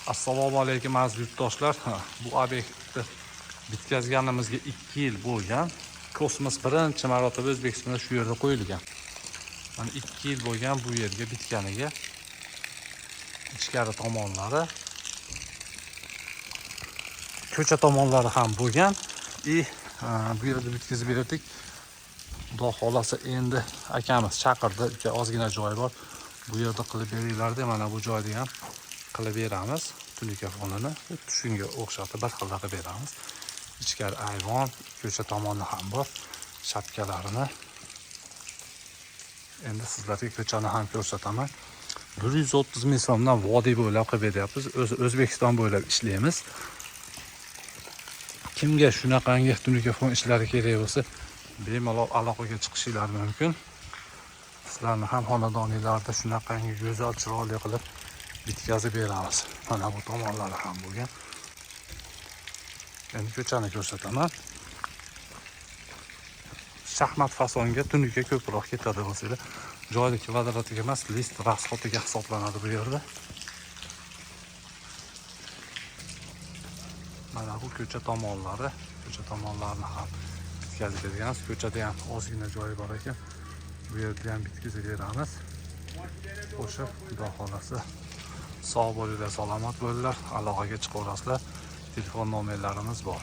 Assalomu alaykum aziz yurtdoshlar. Bu obyektni bitkazganimizga 2 yil bo'lgan. Kosmos birinchi marotaba O'zbekistonda shu yerda qo'yilgan. Mana 2 yil bo'lgan bu yerga bitkaniga. Ichkari tomonlari, ko'cha tomonlari ham bo'lgan. Bu yerda bitkazib berdik. Xudo xolasa endi akamiz chaqirdi, ozgina joy bor. Bu yerda qilib beringlar deb, mana bu joyda ham qilib beramiz. Tunika fonini shunga o'xshatib bir xil qilib beramiz. Ichkari ayvon, ko'cha tomoni ham bor. Shapkalarini endi sizlarga ko'chani ham ko'rsataman. 130 ming so'mdan vodiy bo'ylab qilib beryapmiz. O'zbekiston bo'ylab ishlaymiz. Kimga shunaqangi tunika fon ishlari kerak bo'lsa, bemalol aloqaga chiqishingiz mumkin. Sizlarni ham xonadoningizda shunaqangi go'zal, chiroyli qilib bitkazib beramiz. Mana bu tomonlari ham bo'lgan. Endi ko'chani ko'rsataman. Shaxmat fasonga tunika ko'proq ketadi bo'lsa-da, joyli kvadratiga emas, list rasxotiga hisoblanadi bu yerda. Mana bu ko'cha tomonlari, tomonlarni ham bitkazib berganmiz. Ko'chada ham ozgina joyi bor ekan. Bu yerda ham bitkazib beramiz. Qo'shib, xudo xolasa sog' bo'linglar, salomat bo'linglar, aloqaga chiqaverasizlar. Telefon nomerlarimiz bor.